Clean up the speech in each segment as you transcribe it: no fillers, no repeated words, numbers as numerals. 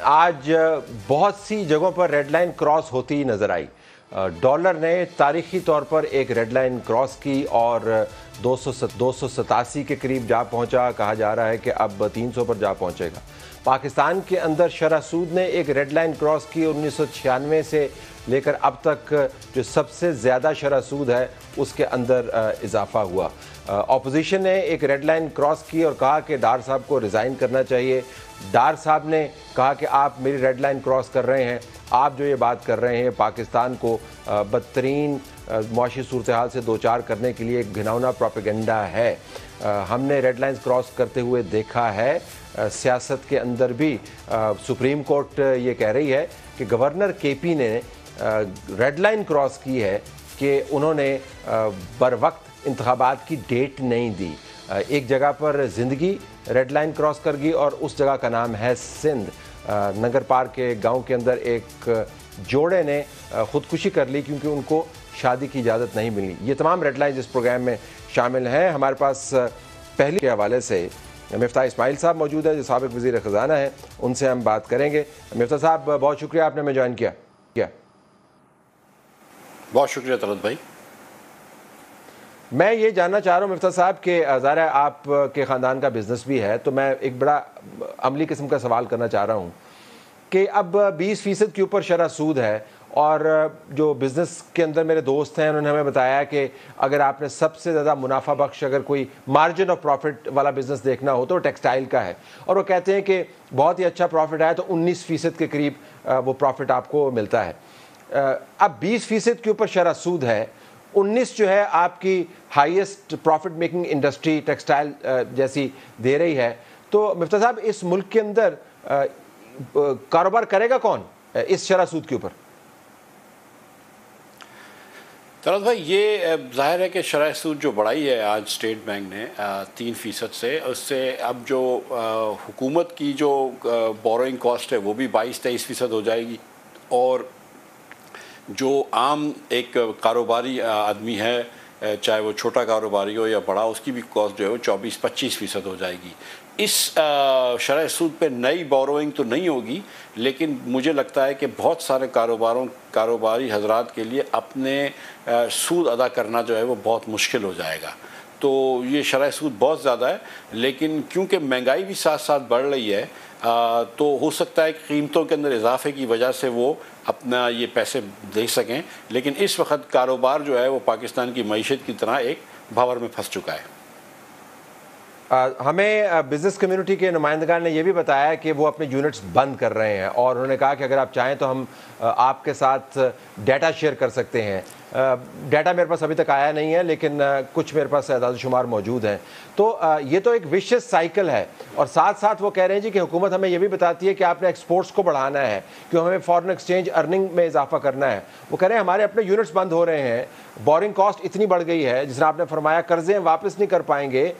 آج بہت سی جگہوں پر ریڈ لائن کراس ہوتی نظر آئی. ڈالر نے تاریخی طور پر ایک ریڈ لائن کراس کی اور 287 کے قریب جا پہنچا. کہا جا رہا ہے کہ اب 300 پر جا پہنچے گا. پاکستان کے اندر شرح سود نے ایک ریڈ لائن کراس کی. 1996 سے لے کر اب تک جو سب سے زیادہ شرح سود ہے اس کے اندر اضافہ ہوا. اپوزیشن نے ایک ریڈ لائن کراس کی اور کہا کہ ڈار صاحب کو ریزائن کرنا چاہیے. ڈار صاحب نے کہا کہ آپ میری ریڈ لائن کراس کر رہے ہیں, آپ جو یہ بات کر رہے ہیں پاکستان کو بدترین معاشی صورتحال سے دوچار کرنے کے لیے ایک گھناؤنا پروپیگنڈا ہے. ہم نے ریڈ لائنز کراس کرتے ہوئے دیکھا ہے. سیاست کے اندر بھی سپریم کورٹ یہ کہہ رہی ہے کہ گورنر کے پی نے ریڈ لائن کراس کی ہے کہ انہوں نے بر وقت انتخابات کی ڈیٹ نہیں دی. ایک جگہ پر زندگی ریڈ لائن کراس کر گئی اور اس جگہ کا نام ہے سندھ. نگر پار کے گاؤں کے اندر ایک جوڑے نے خودکشی کر لی کیونکہ ان کو شادی کی اجازت نہیں ملی. یہ تمام ریڈ لائنز اس پروگرام میں شامل ہیں. ہمارے پاس پہلی کے حوالے سے مفتاح اسماعیل صاحب موجود ہے جو سابق وزیر خزانہ ہیں, ان سے ہم بات کریں گے. مفتاح صاحب بہت شکریہ آپ نے ہمیں جوائن کیا. بہت شکریہ طلعت بھائی. میں یہ جاننا چاہ رہا ہوں مفتاح صاحب کہ ظاہر ہے آپ کے خاندان کا بزنس بھی ہے, تو میں ایک بڑا عملی قسم کا سوال کرنا چاہ رہا ہوں کہ اب 20% کے اوپر شرح سود ہے اور جو بزنس کے اندر میرے دوست ہیں انہوں نے ہمیں بتایا کہ اگر آپ نے سب سے زیادہ منافع بخش اگر کوئی مارجن آف پروفٹ والا بزنس دیکھنا ہو تو ٹیکسٹائل کا ہے, اور وہ کہتے ہیں کہ بہت ہی اچھا پروفٹ ہے تو 19% کے قریب وہ پروفٹ آپ کو ملتا ہے. اب 20% کے اوپر شرح سود ہے, 19 جو ہے آپ کی highest profit making industry textile جیسی دے رہی ہے. تو مفتاح صاحب اس ملک کے اندر کاروبار کرے گا کون اس شرح سود کے اوپر؟ طلعت بھائی یہ ظاہر ہے کہ شرح سود جو بڑھائی ہے آج اسٹیٹ بینک نے 3% سے, اس سے اب جو حکومت کی جو بوروئنگ کاسٹ ہے وہ بھی 22-23% ہو جائے گی, اور جو عام ایک کاروباری آدمی ہے چاہے وہ چھوٹا کاروباری ہو یا بڑا, اس کی بھی کاسٹ جو ہے وہ 24-25% ہو جائے گی. اس شرح سود پہ نئی بوروئنگ تو نہیں ہوگی, لیکن مجھے لگتا ہے کہ بہت سارے کاروباری حضرات کے لیے اپنے سود ادا کرنا جو ہے وہ بہت مشکل ہو جائے گا. تو یہ شرح سود بہت زیادہ ہے, لیکن کیونکہ مہنگائی بھی ساتھ ساتھ بڑھ رہی ہے تو ہو سکتا ہے کہ قیمتوں کے اندر اضافے کی وجہ سے وہ اپنا یہ پیسے دے سکیں, لیکن اس وقت کاروبار جو ہے وہ پاکستان کی معیشت کی طرح ایک بھنور میں پھنس چکا ہے. ہمیں بزنس کمیونٹی کے نمائندگان نے یہ بھی بتایا کہ وہ اپنے یونٹس بند کر رہے ہیں, اور انہوں نے کہا کہ اگر آپ چاہیں تو ہم آپ کے ساتھ ڈیٹا شیئر کر سکتے ہیں. ڈیٹا میرے پاس ابھی تک آیا نہیں ہے لیکن کچھ میرے پاس اعداد و شمار موجود ہیں. تو یہ تو ایک ویشیس سائیکل ہے, اور ساتھ ساتھ وہ کہہ رہے ہیں جی کہ حکومت ہمیں یہ بھی بتاتی ہے کہ آپ نے ایکسپورٹس کو بڑھانا ہے کہ ہمیں فارن ایکسچینج ارننگ میں اضافہ کرنا ہے. وہ کہہ رہے ہیں ہمارے اپنے یونٹس بند ہو رہے ہیں, بورنگ کاسٹ اتنی بڑھ گئی ہے, جس طرح آپ نے فرمایا قرضے واپس نہیں کر پائیں گے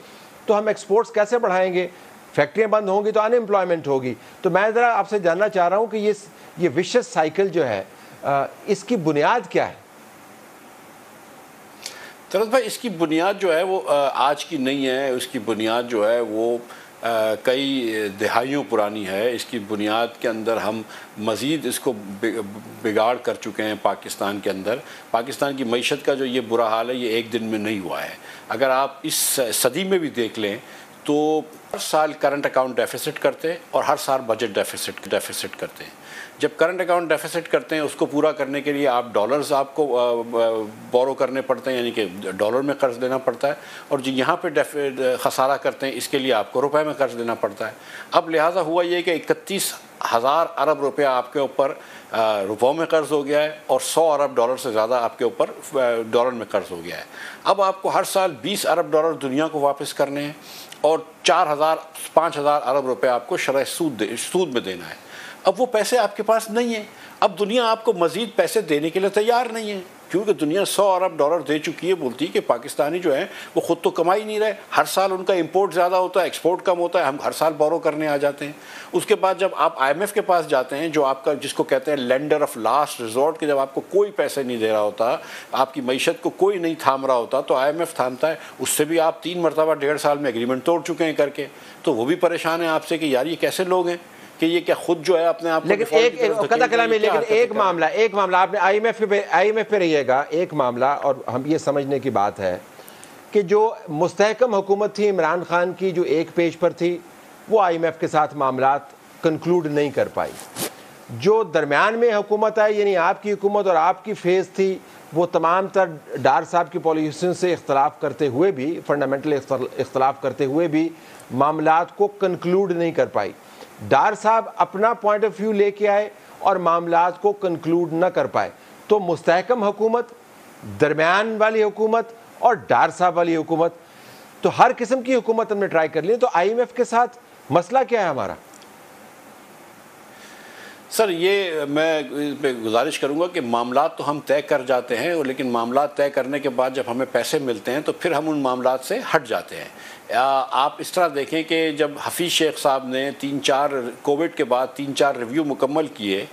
تو ہم ایکسپورٹس کیسے بڑھائیں گے, فیکٹریاں بند ہوں گی تو ان ایمپلائمنٹ ہوگی. تو میں ذرا آپ سے جاننا چاہ رہا ہوں کہ یہ ویشیس سائیکل جو ہے اس کی بنیاد کیا ہے؟ طلعت بھائی اس کی بنیاد جو ہے وہ آج کی نہیں ہے, اس کی بنیاد جو ہے وہ کئی دہائیوں پرانی ہے. اس کی بنیاد کے اندر ہم مزید اس کو بگاڑ کر چکے ہیں پاکستان کے اندر. پاکستان کی معیشت کا جو یہ برا حال ہے یہ ایک دن میں نہیں ہوا ہے. اگر آپ اس صدی میں بھی دیکھ لیں تو ہر سال کرنٹ اکاؤنٹ ڈیفیسٹ کرتے اور ہر سال بجٹ ڈیفیسٹ کرتے ہیں. جب کرنٹ اکاؤنٹ ڈیفیسٹ کرتے ہیں اس کو پورا کرنے کے لیے آپ ڈالرز آپ کو بورو کرنے پڑتے ہیں, یعنی کہ ڈالر میں قرض لینا پڑتا ہے, اور جو یہاں پہ خسارہ کرتے ہیں اس کے لیے آپ کو روپے میں قرض لینا پڑتا ہے. اب لہٰذا ہوا یہ کہ 31,000 ارب روپیہ آپ کے اوپر روپوں میں قرض ہو گیا ہے, اور 100 ارب ڈالر سے زیادہ آپ کے اوپر ڈالر میں قرض ہو گیا ہے. اب آپ کو ہر سال 20 ارب ڈالر دنیا کو واپس کرنے ہیں, اور 4,000-5,000 ارب روپے آپ کو شرح سود میں دینا ہے. اب وہ پیسے آپ کے پاس نہیں ہیں. اب دنیا آپ کو مزید پیسے دینے کے لیے تیار نہیں ہے, کیونکہ دنیا 100 ارب ڈالر دے چکی ہے. بولتی ہے کہ پاکستانی جو ہیں وہ خود تو کما ہی نہیں رہے, ہر سال ان کا امپورٹ زیادہ ہوتا ہے, ایکسپورٹ کم ہوتا ہے, ہم ہر سال بورو کرنے آ جاتے ہیں. اس کے بعد جب آپ IMF کے پاس جاتے ہیں جو آپ کا جس کو کہتے ہیں لینڈر آف لاسٹ ریزورٹ, کہ جب آپ کو کوئی پیسے نہیں دے رہا ہوتا, آپ کی معیشت کو کوئی نہیں تھام رہا ہوتا, تو IMF تھامتا ہے. اس سے بھی آپ 3 مرتبہ 1.5 سال میں ایگریمنٹ توڑ چکے ہیں کر کے. تو وہ بھی پریشان ہیں آپ سے کہ یار یہ کیسے لوگ ہیں کہ یہ کیا خود جو ہے اپنے آپ کو لیکن ایک معاملہ آپ نے آئی ایم ایف پہ رہیے گا، ایک معاملہ اور ہم یہ سمجھنے کی بات ہے کہ جو مستحکم حکومت تھی عمران خان کی جو ایک پیج پر تھی وہ آئی ایم ایف کے ساتھ معاملات کنکلوڈ نہیں کر پائی. جو درمیان میں حکومت آئی یعنی آپ کی حکومت اور آپ کی فیز تھی وہ تمام تر ڈار صاحب کی پالیسیوں سے اختلاف کرتے ہوئے بھی فنڈامنٹل اختلاف کرتے ہوئے بھی معاملات کو کنکلوڈ نہیں کر پائی. ڈار صاحب اپنا پوائنٹ آف ویو لے کے آئے اور معاملات کو کنکلوڈ نہ کر پائے. تو مستحکم حکومت، درمیان والی حکومت اور ڈار صاحب والی حکومت، تو ہر قسم کی حکومت ہم نے ٹرائی کر لی. تو آئی ایم ایف کے ساتھ مسئلہ کیا ہے ہمارا؟ سر یہ میں اس پہ گزارش کروں گا کہ معاملات تو ہم طے کر جاتے ہیں، لیکن معاملات طے کرنے کے بعد جب ہمیں پیسے ملتے ہیں تو پھر ہم ان معاملات سے ہٹ جاتے ہیں. آپ اس طرح دیکھیں کہ جب حفیظ شیخ صاحب نے کووڈ کے بعد 3-4 ریویو مکمل کیے،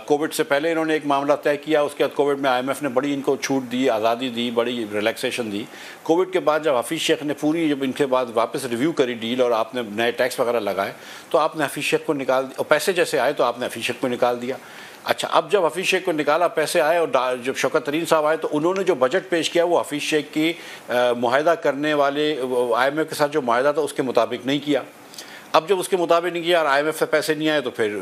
کووڈ سے پہلے انہوں نے ایک معاملہ طے کیا، اس کے بعد کووڈ میں آئی ایم ایف نے بڑی ان کو چھوٹ دی، آزادی دی، بڑی ریلیکسیشن دی. کووڈ کے بعد جب حفیظ شیخ نے جب ان کے بعد واپس ریویو کری ڈیل اور آپ نے نئے ٹیکس وغیرہ لگائے تو آپ نے حفیظ شیخ کو نکال دیا، اور پیسے جیسے آئے تو آپ نے حفیظ شیخ کو نکال دیا. اچھا، اب جب حفیظ شیخ کو نکالا، پیسے آئے اور جب شوکت ترین صاحب آئے تو انہوں نے جو بجٹ پیش کیا وہ حفیظ شیخ کی معاہدہ کرنے والے آئی ایم ایف کے ساتھ جو معاہدہ تھا اس کے مطابق نہیں کیا. اب جب اس کے مطابق نہیں کیا اور آئی ایم ایف سے پیسے نہیں آئے تو پھر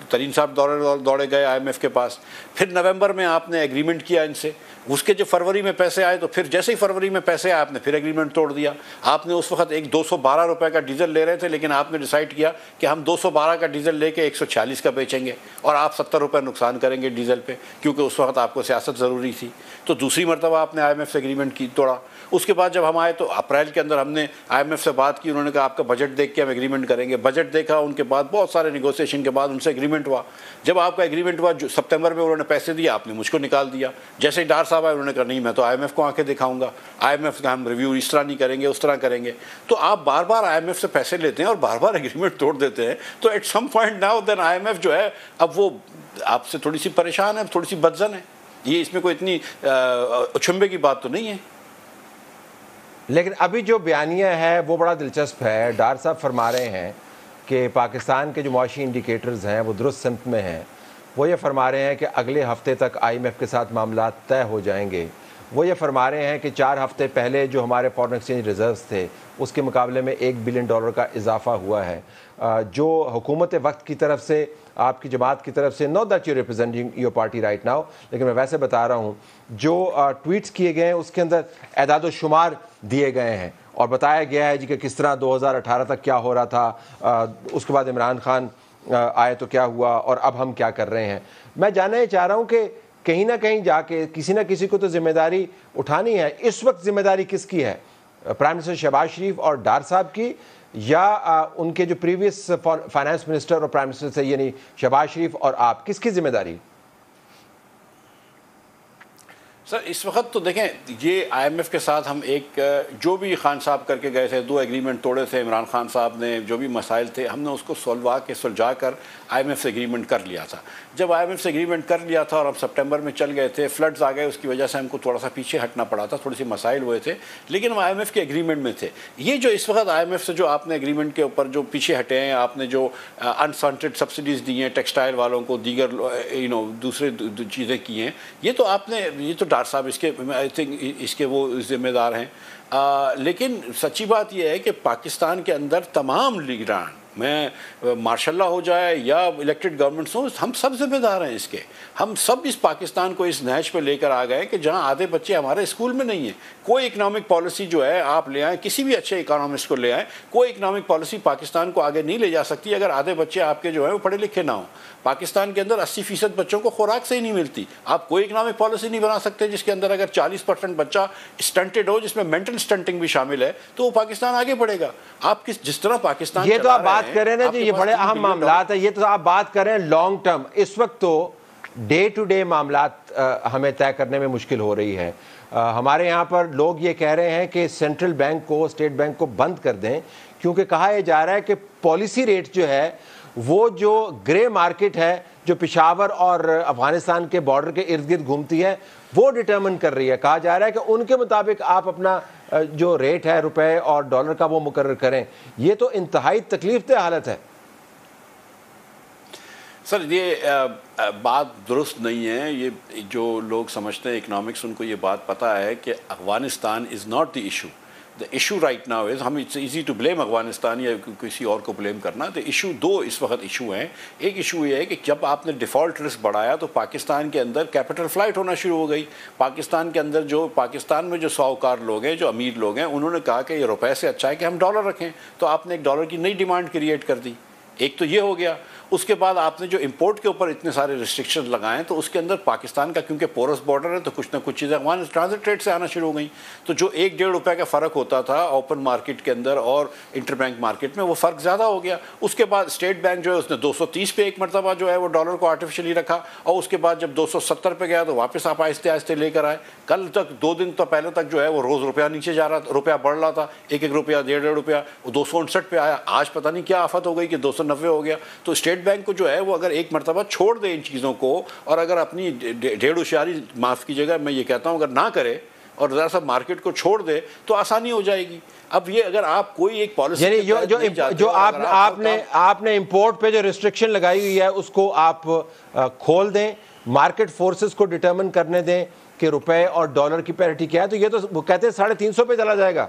ترین صاحب دوڑے گئے آئی ایم ایف کے پاس. پھر نومبر میں آپ نے ایگریمنٹ کیا ان سے، اس کے جو فروری میں پیسے آئے تو پھر جیسے ہی فروری میں پیسے آئے آپ نے پھر ایگریمنٹ توڑ دیا. آپ نے اس وقت ایک 212 روپے کا ڈیزل لے رہے تھے، لیکن آپ نے ڈیسائیڈ کیا کہ ہم 212 کا ڈیزل لے کے 146 کا بیچیں گے اور آپ 70 روپے نقصان کریں گے ڈیزل پہ، کیونکہ اس وقت آپ کو سیاست ضروری تھی. تو دوسری مرتبہ آپ نے آئی ایم ایف سے ایگریمنٹ توڑا. اس کے بعد جب ہم آئے تو اپریل کے اندر ہم نے آئی ایم ایف سے بات کی، انہوں نے کہا آپ کا بجٹ دیکھ کے ہم ایگریمنٹ کریں گے. بجٹ دیکھا، ان کے بعد بہت سارے نیگوسیشن کے بعد ان سے ایگریمنٹ ہوا. جب آپ کا ایگریمنٹ ہوا سپتمبر میں انہوں نے پیسے دیا، آپ نے مجھ کو نکال دیا. جیسے ہی ڈار صاحب آئے انہوں نے کہا نہیں میں تو آئی ایم ایف کو آنکھیں دکھاؤں گا، آئی ایم ایف کا ہم ریویو اس طرح نہیں کریں گے، اس طرح کریں گے. تو آپ بار بار آئی ایم ایف سے پیسے لیتے ہیں اور بار بار ایگریمنٹ توڑ دیتے ہیں. تو at some point now then I M F جو ہے اب وہ آپ سے تھوڑی سی پریشان ہے، تھوڑی سی بدزن ہے. یہ اس میں کوئی اتنی اچھمبے کی بات تو نہیں ہے. لیکن ابھی جو بیانیہ ہے وہ بڑا دلچسپ ہے. ڈار صاحب فرما رہے ہیں کہ پاکستان کے جو معاشی انڈیکیٹرز ہیں وہ درست سمت میں ہیں. وہ یہ فرما رہے ہیں کہ اگلے ہفتے تک آئی ایم ایف کے ساتھ معاملات طے ہو جائیں گے. وہ یہ فرما رہے ہیں کہ 4 ہفتے پہلے جو ہمارے فارن ایکسچینج ریزروز تھے اس کے مقابلے میں $1 بلین کا اضافہ ہوا ہے. جو حکومت وقت کی طرف سے، آپ کی جماعت کی طرف سے، not that you're representing your party right now، لیکن میں ویسے بتا رہا ہوں، جو ٹویٹس کیے گئے ہیں اس کے اندر اعداد و شمار دیے گئے ہیں اور بتایا گیا ہے جی کہ کس طرح 2018 تک کیا ہو رہا تھا، اس کے بعد عمران خان آئے تو کیا ہوا اور اب ہم کیا کر رہے ہیں. میں جاننا چاہ رہا ہوں کہ کہیں نہ کہیں جا کے کسی نہ کسی کو تو ذمہ داری اٹھانی ہے. اس وقت ذمہ داری کس کی ہے؟ پرائم منسٹر شہباز شریف اور ڈار صاحب کی، یا ان کے جو پریویس فائنانس منسٹر اور پرائم منسٹر تھے یعنی شہباز شریف اور آپ، کس کی ذمہ داری؟ سر اس وقت تو دیکھیں، یہ آئی ایم ایف کے ساتھ ہم ایک جو بھی خان صاحب کر کے گئے تھے، 2 ایگریمنٹ توڑے تھے عمران خان صاحب نے، جو بھی مسائل تھے ہم نے اس کو سلجھا کر آئی ایم ایف سے ایگریمنٹ کر لیا تھا. جب آئی ایم ایف سے ایگریمنٹ کر لیا تھا اور ہم سپٹمبر میں چل گئے تھے، فلڈز آ گئے، اس کی وجہ سے ہم کو تھوڑا سا پیچھے ہٹنا پڑا تھا، تھوڑے سے مسائل ہوئے تھے، لیکن ہم آئی ایم ایف کے ایگریمنٹ میں تھے. یہ جو اس وقت آئی ایم ایف سے جو آپ نے ایگریمنٹ کے اوپر جو پیچھے ہٹے ہیں، آپ نے جو انسنٹڈ سبسڈیز دی ہیں ٹیکسٹائل والوں کو، دیگر دوسرے چیزیں کی ہیں، یہ تو آپ نے، یہ تو ڈار صاحب اس کے آئی تھنک اس کے وہ ذمہ دار ہیں. لیکن سچی بات یہ ہے کہ پاکستان کے اندر تمام لیڈران، میں ماشاء اللہ ہو جائے یا الیکٹڈ گورنمنٹس ہوں، ہم سب ذمہ دار ہیں اس کے. ہم سب اس پاکستان کو اس نہج پہ لے کر آ گئے کہ جہاں آدھے بچے ہمارے اسکول میں نہیں ہیں. کوئی اکنامک پالیسی جو ہے آپ لے آئیں، کسی بھی اچھے اکانومسٹ کو لے آئیں، کوئی اکنامک پالیسی پاکستان کو آگے نہیں لے جا سکتی اگر آدھے بچے آپ کے جو ہیں وہ پڑھے لکھے نہ ہوں. پاکستان کے اندر 80% بچوں کو خوراک سے ہی نہیں ملتی. آپ کوئی اکنامک پالیسی نہیں بنا سکتے جس کے اندر اگر 40% بچہ اسٹنٹڈ ہو، جس میں مینٹل اسٹنٹنگ بھی شامل ہے، تو وہ پاکستان آگے بڑھے گا. آپ جس طرح پاکستان، یہ تو آپ بات کر رہے ہیں نا جی، یہ بڑے اہم معاملات ہیں. یہ تو آپ بات کر رہے ہیں لانگ ٹرم. اس وقت تو ڈے ٹو ڈے معاملات ہمیں طے کرنے میں مشکل ہو رہی ہے. ہمارے یہاں پر لوگ یہ کہہ رہے ہیں کہ سینٹرل بینک کو، اسٹیٹ بینک کو بند کر دیں، کیونکہ کہا یہ جا رہا ہے کہ پالیسی ریٹ جو ہے وہ جو گرے مارکیٹ ہے جو پشاور اور افغانستان کے بارڈر کے ارد گرد گھومتی ہے وہ ڈٹرمن کر رہی ہے. کہا جا رہا ہے کہ ان کے مطابق آپ اپنا جو ریٹ ہے روپے اور ڈالر کا وہ مقرر کریں. یہ تو انتہائی تکلیف دہ حالت ہے. سر یہ بات درست نہیں ہے. یہ جو لوگ سمجھتے ہیں اکنامکس ان کو یہ بات پتہ ہے کہ Afghanistan is not the issue. The issue right now is, hmm it's easy to blame Afghanistan یا کسی اور کو بلیم کرنا. تو ایشو دو اس وقت ایشو ہیں. ایک ایشو یہ ہے کہ جب آپ نے ڈیفالٹ رسک بڑھایا تو پاکستان کے اندر کیپٹل فلائٹ ہونا شروع ہو گئی. پاکستان کے اندر جو پاکستان میں جو ساہوکار لوگ ہیں, جو امیر لوگ ہیں, انہوں نے کہا کہ یہ روپے سے اچھا ہے کہ ہم ڈالر رکھیں, تو آپ نے ایک ڈالر کی نئی ڈیمانڈ کریٹ کر دی. ایک تو یہ ہو گیا. اس کے بعد آپ نے جو امپورٹ کے اوپر اتنے سارے ریسٹرکشن لگائیں تو اس کے اندر پاکستان کا کیونکہ پورس بارڈر ہے تو کچھ نہ کچھ چیزیں افغان ٹرانزٹ ٹریڈ سے آنا شروع ہو گئیں. تو جو 1-1.5 روپے کا فرق ہوتا تھا اوپن مارکیٹ کے اندر اور انٹر بینک مارکیٹ میں, وہ فرق زیادہ ہو گیا. اس کے بعد اسٹیٹ بینک جو ہے اس نے 230 پہ ایک مرتبہ جو ہے وہ ڈالر کو آرٹیفیشلی رکھا, اور اس کے بعد جب 270 پہ گیا تو واپس آپ آہستہ آہستہ لے کر آئے. کل تک 2 دن تو پہلے تک جو ہے وہ روز روپیہ نیچے جا رہا تھا, روپیہ بڑھ رہا تھا, 1-1 روپیہ 1.5 روپیہ, وہ 259 پہ آیا. آج پتہ نہیں کیا آفت ہو گئی کہ 290 ہو گیا. تو اسٹیٹ بینک کو جو ہے وہ اگر ایک مرتبہ چھوڑ دے ان چیزوں کو, اور اگر اپنی 1.5 معاف کیجیے گا میں یہ کہتا ہوں اگر نہ کرے اور ذرا سا مارکیٹ کو چھوڑ دے تو آسانی ہو جائے گی. اب یہ اگر آپ کوئی ایک پالیسی یعنی جو آپ نے امپورٹ پہ جو ریسٹرکشن لگائی ہوئی ہے اس کو آپ کھول دیں, مارکیٹ فورسز کو ڈٹرمن کرنے دیں کہ روپے اور ڈالر کی پیرٹی کیا ہے, تو یہ تو وہ کہتے ہیں 350 پہ چلا جائے گا.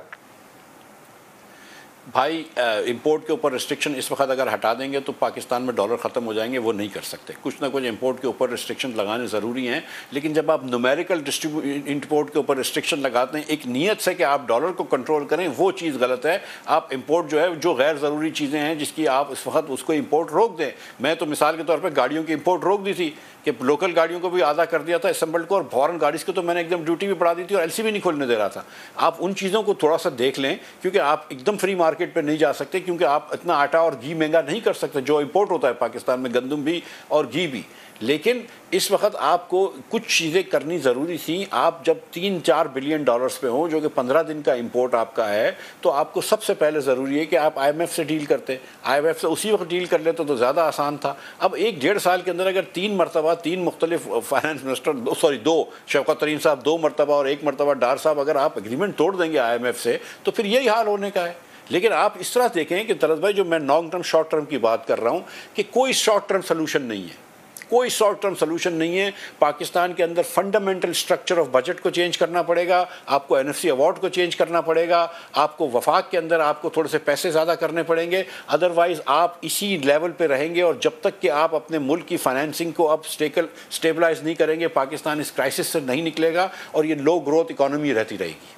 بھائی امپورٹ کے اوپر ریسٹرکشن اس وقت اگر ہٹا دیں گے تو پاکستان میں ڈالر ختم ہو جائیں گے, وہ نہیں کر سکتے. کچھ نہ کچھ امپورٹ کے اوپر ریسٹرکشن لگانے ضروری ہیں, لیکن جب آپ نومیریکل امپورٹ کے اوپر ریسٹرکشن لگاتے ہیں ایک نیت سے کہ آپ ڈالر کو کنٹرول کریں, وہ چیز غلط ہے. آپ امپورٹ جو ہے جو غیر ضروری چیزیں ہیں جس کی آپ اس وقت اس کو امپورٹ روک دیں. میں تو مثال کے طور پہ گاڑیوں کی امپورٹ روک دی تھی کہ لوکل گاڑیوں کو بھی آدھا کر دیا تھا اسمبلڈ کو, اور فورن گاڑیز کو تو میں نے ایک دم ڈیوٹی بھی بڑھا دی تھی اور ایل سی بھی نہیں کھولنے دے رہا تھا. آپ ان چیزوں کو تھوڑا سا دیکھ لیں, کیونکہ آپ ایک دم فری مارکیٹ پہ نہیں جا سکتے, کیونکہ آپ اتنا آٹا اور گھی مہنگا نہیں کر سکتے جو امپورٹ ہوتا ہے پاکستان میں, گندم بھی اور گھی بھی. لیکن اس وقت آپ کو کچھ چیزیں کرنی ضروری تھیں. آپ جب 3-4 بلین ڈالرز پہ ہوں جو کہ 15 دن کا امپورٹ آپ کا ہے, تو آپ کو سب سے پہلے ضروری ہے کہ آپ آئی ایم ایف سے ڈیل کرتے. آئی ایم ایف سے اسی وقت ڈیل کر لیتے تو زیادہ آسان تھا. اب 1-1.5 سال کے اندر اگر 3 مرتبہ 3 مختلف فائنانس منسٹر 2 شوکت ترین صاحب 2 مرتبہ اور 1 مرتبہ ڈار صاحب اگر آپ اگریمنٹ توڑ دیں گے آئی ایم ایف سے, تو پھر یہی حال ہونے کا ہے. لیکن آپ اس طرح دیکھیں کہ طلعت بھائی جو میں لانگ ٹرم شارٹ ٹرم کی بات کر رہا ہوں کہ کوئی شارٹ ٹرم سلوشن نہیں ہے, کوئی شارٹ ٹرم سلوشن نہیں ہے. پاکستان کے اندر فنڈامنٹل سٹرکچر آف بجٹ کو چینج کرنا پڑے گا, آپ کو این ایف سی ایوارڈ کو چینج کرنا پڑے گا, آپ کو وفاق کے اندر آپ کو تھوڑے سے پیسے زیادہ کرنے پڑیں گے. ادروائز آپ اسی لیول پہ رہیں گے, اور جب تک کہ آپ اپنے ملک کی فائنینسنگ کو اب اسٹیبلائز نہیں کریں گے پاکستان اس کرائسس سے نہیں نکلے گا, اور یہ لو گروتھ اکانومی رہتی رہے گی.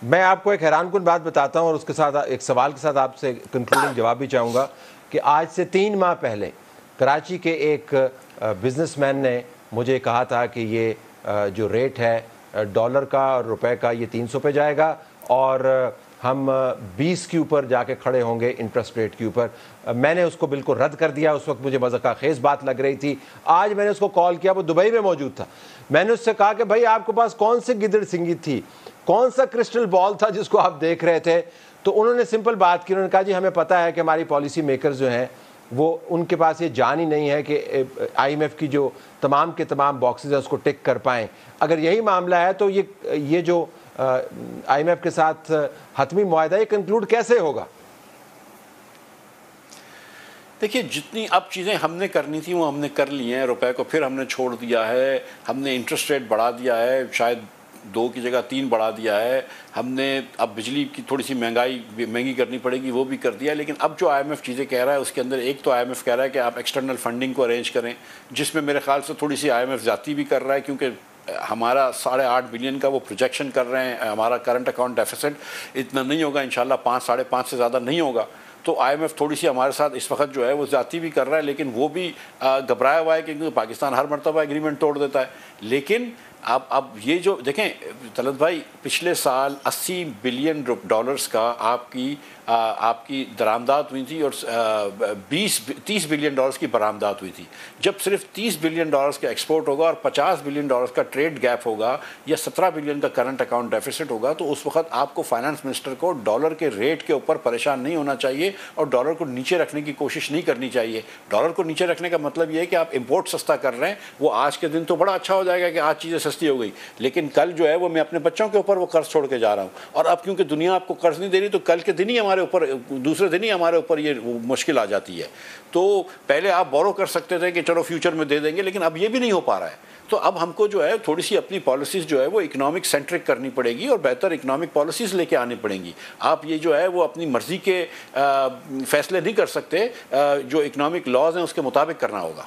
میں آپ کو ایک حیران کن بات بتاتا ہوں اور اس کے ساتھ ایک سوال کے ساتھ آپ سے کنکلوڈنگ جواب بھی چاہوں گا کہ آج سے 3 ماہ پہلے کراچی کے ایک بزنس مین نے مجھے کہا تھا کہ یہ جو ریٹ ہے ڈالر کا اور روپے کا یہ 300 پہ جائے گا اور ہم 20 کے اوپر جا کے کھڑے ہوں گے انٹرسٹ ریٹ کے اوپر. میں نے اس کو بالکل رد کر دیا, اس وقت مجھے مذاق خیز بات لگ رہی تھی. آج میں نے اس کو کال کیا, وہ دبئی میں موجود تھا. میں نے اس سے کہا کہ بھائی آپ کے پاس کون سی گدڑ سنگی تھی, کون سا کرسٹل بال تھا جس کو آپ دیکھ رہے تھے؟ تو انہوں نے سمپل بات کی, انہوں نے کہا جی ہمیں پتہ ہے کہ ہماری پالیسی میکرز جو ہیں وہ ان کے پاس یہ جان ہی نہیں ہے کہ آئی ایم ایف کی جو تمام کے تمام باکسز ہیں اس کو ٹک کر پائیں. اگر یہی معاملہ ہے تو یہ جو آئی ایم ایف کے ساتھ حتمی معاہدہ یہ کنکلوڈ کیسے ہوگا؟ دیکھیے جتنی اب چیزیں ہم نے کرنی تھی وہ ہم نے کر لی ہیں. روپے کو پھر ہم نے چھوڑ دیا ہے, ہم نے انٹرسٹ ریٹ بڑھا دیا ہے, شاید 2 کی جگہ 3 بڑھا دیا ہے. ہم نے اب بجلی کی تھوڑی سی مہنگی کرنی پڑے گی, وہ بھی کر دیا. لیکن اب جو آئی ایم ایف چیزیں کہہ رہا ہے اس کے اندر ایک تو آئی ایم ایف کہہ رہا ہے کہ آپ ایکسٹرنل فنڈنگ کو ارینج کریں, جس میں میرے خیال سے تھوڑی سی آئی ایم ایف زیادتی بھی کر رہا ہے, کیونکہ ہمارا 8.5 بلین کا وہ پروجیکشن کر رہے ہیں. ہمارا کرنٹ اکاؤنٹ ڈیفیسٹ اتنا نہیں ہوگا انشاءاللہ, 5-5.5 سے زیادہ نہیں ہوگا. تو آئی ایم ایف تھوڑی سی ہمارے ساتھ اس وقت جو ہے وہ زیادتی بھی کر رہا ہے, لیکن وہ بھی گھبرایا ہوا ہے کیونکہ پاکستان ہر مرتبہ ایگریمنٹ توڑ دیتا ہے. لیکن اب یہ جو دیکھیں طلعت بھائی, پچھلے سال 80 بلین ڈالرز کا آپ کی درآمدات ہوئی تھی اور 30 بلین ڈالرز کی برآمدات ہوئی تھی. جب صرف 30 بلین ڈالرز کا ایکسپورٹ ہوگا اور 50 بلین ڈالرز کا ٹریڈ گیپ ہوگا یا 17 بلین کا کرنٹ اکاؤنٹ ڈیفیسٹ ہوگا, تو اس وقت آپ کو فائنانس منسٹر کو ڈالر کے ریٹ کے اوپر پریشان نہیں ہونا چاہیے اور ڈالر کو نیچے رکھنے کی کوشش نہیں کرنی چاہیے. ڈالر کو نیچے رکھنے کا مطلب یہ ہے کہ آپ امپورٹ سستا کر رہے ہیں. وہ آج کے دن تو بڑا اچھا ہو جائے گا کہ آج چیزیں سستی ہو گئی, لیکن کل جو ہے وہ میں اپنے بچوں کے اوپر وہ قرض چھوڑ کے جا رہا ہوں, اور اب کیونکہ دنیا آپ کو قرض نہیں دے رہی تو کل کے دن ہی ہمارے ہمارے اوپر دوسرے دن ہی ہمارے اوپر یہ مشکل آ جاتی ہے. تو پہلے آپ بورو کر سکتے تھے کہ چلو فیوچر میں دے دیں گے, لیکن اب یہ بھی نہیں ہو پا رہا ہے. تو اب ہم کو جو ہے تھوڑی سی اپنی پالیسیز جو ہے وہ اکنامک سینٹرک کرنی پڑے گی اور بہتر اکنامک پالیسیز لے کے آنی پڑیں گی. آپ یہ جو ہے وہ اپنی مرضی کے فیصلے نہیں کر سکتے, جو اکنامک لاز ہیں اس کے مطابق کرنا ہوگا.